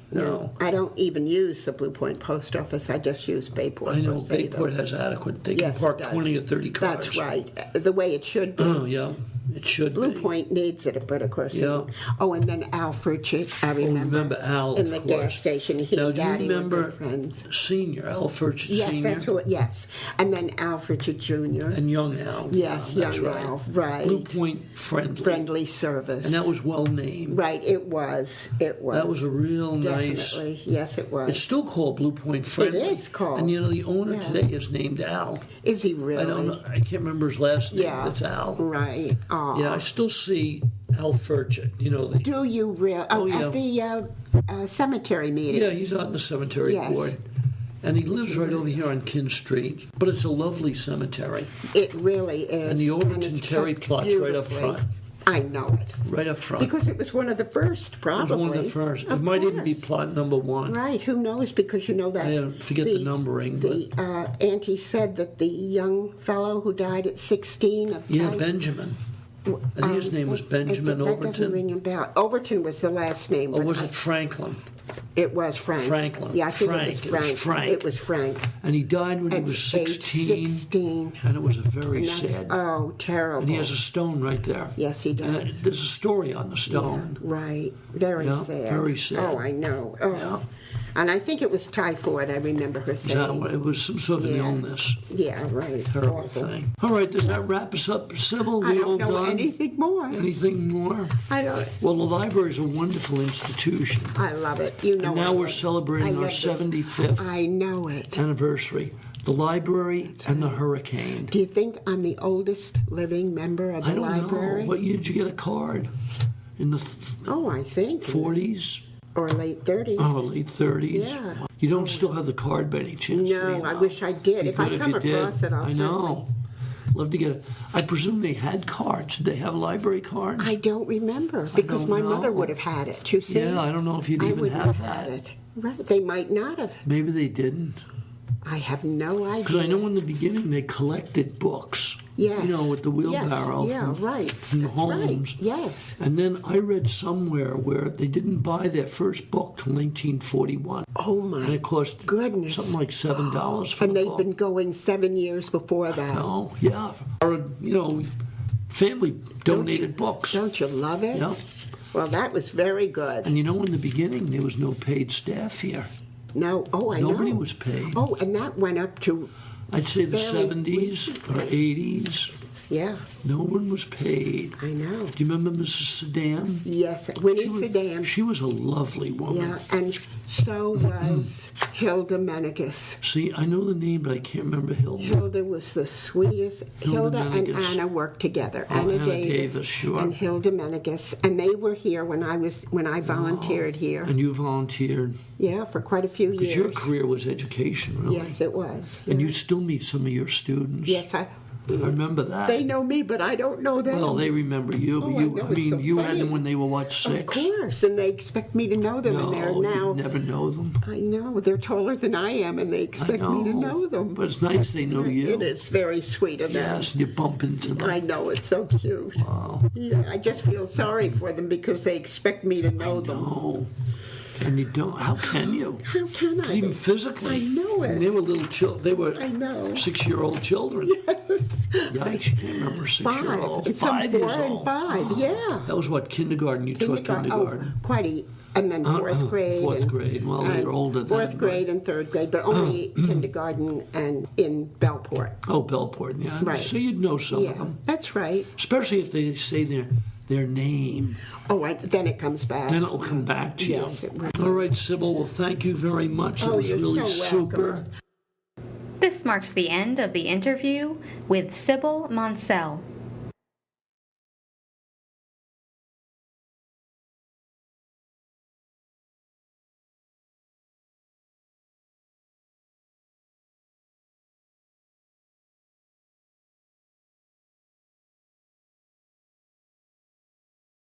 Speaker 3: I don't even use the Blue Point Post Office. I just use Bayport.
Speaker 2: I know
Speaker 3: or Sybil.
Speaker 2: Bayport has adequate. They can
Speaker 3: Yes,
Speaker 2: park
Speaker 3: it does.
Speaker 2: 20 or 30 cars.
Speaker 3: That's right. The way it should be.
Speaker 2: Oh, yeah. It should
Speaker 3: Blue
Speaker 2: be.
Speaker 3: Point needs it, but of course.
Speaker 2: Yeah.
Speaker 3: Oh, and then Al Furchett, I remember.
Speaker 2: Remember Al,
Speaker 3: in
Speaker 2: of
Speaker 3: the
Speaker 2: course.
Speaker 3: gas station. He
Speaker 2: Now,
Speaker 3: and
Speaker 2: do you
Speaker 3: Daddy were
Speaker 2: remember
Speaker 3: good friends.
Speaker 2: Senior, Al Furchett
Speaker 3: Yes,
Speaker 2: Senior?
Speaker 3: that's who. Yes, and then Al Furchett Jr.
Speaker 2: And young Al.
Speaker 3: Yes,
Speaker 2: yeah, that's
Speaker 3: young
Speaker 2: right.
Speaker 3: Al, right.
Speaker 2: Blue Point friendly.
Speaker 3: Friendly service.
Speaker 2: And that was well named.
Speaker 3: right. It was. It was.
Speaker 2: That was a real nice.
Speaker 3: Definitely. Yes, it was.
Speaker 2: It's still called Blue Point Friendly.
Speaker 3: It is called.
Speaker 2: And the owner
Speaker 3: Yeah.
Speaker 2: today is named Al.
Speaker 3: Is he really?
Speaker 2: I don't know. I can't remember his last name.
Speaker 3: Yeah.
Speaker 2: But it's Al.
Speaker 3: Right. Oh.
Speaker 2: Yeah, I still see Al Furchett. You know the.
Speaker 3: Do you really?
Speaker 2: Oh, yeah.
Speaker 3: At the cemetery meeting.
Speaker 2: Yeah, he's on the cemetery
Speaker 3: Yes.
Speaker 2: board. And he lives right over here on Kin Street. But it's a lovely cemetery.
Speaker 3: It really is.
Speaker 2: And the Overton
Speaker 3: it's
Speaker 2: Terry
Speaker 3: kept
Speaker 2: plot's right up
Speaker 3: beautifully.
Speaker 2: front.
Speaker 3: I know it.
Speaker 2: Right up front.
Speaker 3: Because it was one of the first,
Speaker 2: It
Speaker 3: probably.
Speaker 2: was one of the first.
Speaker 3: Of
Speaker 2: It might even be
Speaker 3: course.
Speaker 2: plot number 1.
Speaker 3: Right, who knows? Because you know that.
Speaker 2: I forget the numbering,
Speaker 3: The auntie said that the young fellow who died at 16 of
Speaker 2: Yeah,
Speaker 3: type-
Speaker 2: Benjamin. I think his name was Benjamin
Speaker 3: that doesn't
Speaker 2: Overton.
Speaker 3: ring a bell. Overton was the last name.
Speaker 2: Or
Speaker 3: but
Speaker 2: was it Franklin?
Speaker 3: It was Frank.
Speaker 2: Franklin.
Speaker 3: Yeah, I think
Speaker 2: Frank.
Speaker 3: it was
Speaker 2: It was
Speaker 3: Frank.
Speaker 2: Frank.
Speaker 3: It was Frank.
Speaker 2: And he died when he
Speaker 3: At
Speaker 2: was
Speaker 3: age
Speaker 2: 16.
Speaker 3: 16.
Speaker 2: And it was very
Speaker 3: And that's-
Speaker 2: sad.
Speaker 3: Oh, terrible.
Speaker 2: And he has a stone right there.
Speaker 3: Yes, he
Speaker 2: And
Speaker 3: does.
Speaker 2: there's a story on the stone.
Speaker 3: Right. Very
Speaker 2: Yeah,
Speaker 3: sad.
Speaker 2: very sad.
Speaker 3: Oh, I know. Oh.
Speaker 2: Yeah.
Speaker 3: And I think it was typhoid, I remember her saying.
Speaker 2: Yeah, it was some sort of
Speaker 3: Yeah.
Speaker 2: illness.
Speaker 3: Yeah, right.
Speaker 2: Terrible
Speaker 3: Awful.
Speaker 2: thing. All right, does that wrap us up, Sybil?
Speaker 3: I
Speaker 2: We all
Speaker 3: don't know
Speaker 2: done?
Speaker 3: anything more.
Speaker 2: Anything more?
Speaker 3: I don't.
Speaker 2: Well, the library is a wonderful institution.
Speaker 3: I love it. You know.
Speaker 2: And now
Speaker 3: I
Speaker 2: we're
Speaker 3: love it.
Speaker 2: celebrating
Speaker 3: I
Speaker 2: our
Speaker 3: love this.
Speaker 2: 75th
Speaker 3: I know it.
Speaker 2: anniversary. The library and the hurricane.
Speaker 3: Do you think I'm the oldest living member of the
Speaker 2: I don't
Speaker 3: library?
Speaker 2: know. What year did you get a card? In the
Speaker 3: Oh, I think.
Speaker 2: 40s?
Speaker 3: Or late 30s.
Speaker 2: Oh, late 30s?
Speaker 3: Yeah.
Speaker 2: You don't still have the card by any chance? do
Speaker 3: No,
Speaker 2: you
Speaker 3: I
Speaker 2: know?
Speaker 3: wish I did.
Speaker 2: Be
Speaker 3: If I
Speaker 2: good
Speaker 3: come
Speaker 2: you did.
Speaker 3: across it, I'll
Speaker 2: I know. Love to get it. I presume they had cards. Did they have library cards?
Speaker 3: I don't remember because
Speaker 2: don't
Speaker 3: my mother
Speaker 2: know.
Speaker 3: would have had it. You see?
Speaker 2: Yeah, I don't know if you'd
Speaker 3: I
Speaker 2: even
Speaker 3: wouldn't
Speaker 2: have
Speaker 3: had
Speaker 2: that.
Speaker 3: it. Right. They might not have.
Speaker 2: Maybe they didn't.
Speaker 3: I have no idea.
Speaker 2: Because I know in the beginning they collected books.
Speaker 3: Yes.
Speaker 2: You know, with the wheelbarrow
Speaker 3: Yes. Yeah,
Speaker 2: from,
Speaker 3: right.
Speaker 2: from the
Speaker 3: That's
Speaker 2: homes.
Speaker 3: Right. Yes.
Speaker 2: And then I read somewhere where they didn't buy their first book till 1941.
Speaker 3: Oh my
Speaker 2: And it cost
Speaker 3: goodness.
Speaker 2: something like $7 for
Speaker 3: And
Speaker 2: the
Speaker 3: they'd
Speaker 2: book.
Speaker 3: been going 7 years before that.
Speaker 2: No, yeah. Our, family donated books.
Speaker 3: Don't you love it?
Speaker 2: Yeah.
Speaker 3: Well, that was very good.
Speaker 2: And in the beginning, there was no paid staff here.
Speaker 3: No, I know.
Speaker 2: Nobody was paid.
Speaker 3: Oh, and that went up to
Speaker 2: I'd say the
Speaker 3: Very
Speaker 2: 70s or 80s.
Speaker 3: Yeah,
Speaker 2: No one was paid.
Speaker 3: I know.
Speaker 2: Do you remember Mrs. Sedan?
Speaker 3: Yes, Winnie Sedan.
Speaker 2: She was a lovely woman.
Speaker 3: Yeah, and so was Hilda Menegas.
Speaker 2: See, I know the name, but I can't remember Hilda.
Speaker 3: Hilda was the sweetest.
Speaker 2: Hilda
Speaker 3: Hilda and
Speaker 2: Menegas.
Speaker 3: Anna worked together.
Speaker 2: Oh, Anna Davis, sure.
Speaker 3: And Hilda Menegas, and they were here when I volunteered here.
Speaker 2: And you volunteered.
Speaker 3: Yeah, for quite a few years.
Speaker 2: Because your career was education, really.
Speaker 3: Yes, it was.
Speaker 2: And
Speaker 3: yeah.
Speaker 2: you still meet some of your students.
Speaker 3: Yes,
Speaker 2: I remember that.
Speaker 3: They know me, but I don't know them.
Speaker 2: Well, they remember you. But
Speaker 3: Oh,
Speaker 2: you,
Speaker 3: I know,
Speaker 2: I
Speaker 3: it's
Speaker 2: mean,
Speaker 3: so
Speaker 2: you had
Speaker 3: funny.
Speaker 2: them when they were, what, 6?
Speaker 3: Of course, and they expect me to know them, and they're
Speaker 2: No,
Speaker 3: now.
Speaker 2: you never know them.
Speaker 3: I know they're taller than I am, and they expect me to know them.
Speaker 2: But it's nice they know you.
Speaker 3: It is very sweet of them.
Speaker 2: Yes, and you bump into them.
Speaker 3: I know, it's so cute.
Speaker 2: Wow.
Speaker 3: Yeah, I just feel sorry for them because they expect me to know them.
Speaker 2: No. And you don't. How can you?
Speaker 3: How can I?
Speaker 2: Even physically.
Speaker 3: I know it.
Speaker 2: They were little children. They were
Speaker 3: I know.
Speaker 2: 6-year-old children.
Speaker 3: Yes.
Speaker 2: Yikes, you can't remember 6-year-old.
Speaker 3: 5. It's some
Speaker 2: 5
Speaker 3: 4
Speaker 2: years
Speaker 3: and
Speaker 2: old.
Speaker 3: 5, yeah.
Speaker 2: That was what, kindergarten? You taught kindergarten.
Speaker 3: Oh, quite a, and then 4th grade.
Speaker 2: 4th grade. Well, they were older then.
Speaker 3: 4th grade and 3rd grade, but only kindergarten and in Bayport.
Speaker 2: Oh, Bayport, yeah.
Speaker 3: Right.
Speaker 2: So you'd know some
Speaker 3: Yeah,
Speaker 2: of them.
Speaker 3: that's right.
Speaker 2: Especially if they say their name.
Speaker 3: Oh, then it comes back.
Speaker 2: Then it'll come back to
Speaker 3: Yes,
Speaker 2: you.
Speaker 3: it will.
Speaker 2: All right, Sybil. Well, thank you very much.
Speaker 3: Oh,
Speaker 2: it was
Speaker 3: you're
Speaker 2: really
Speaker 3: so welcome.
Speaker 2: super.
Speaker 1: This marks the end of the interview with Sybil Monsell.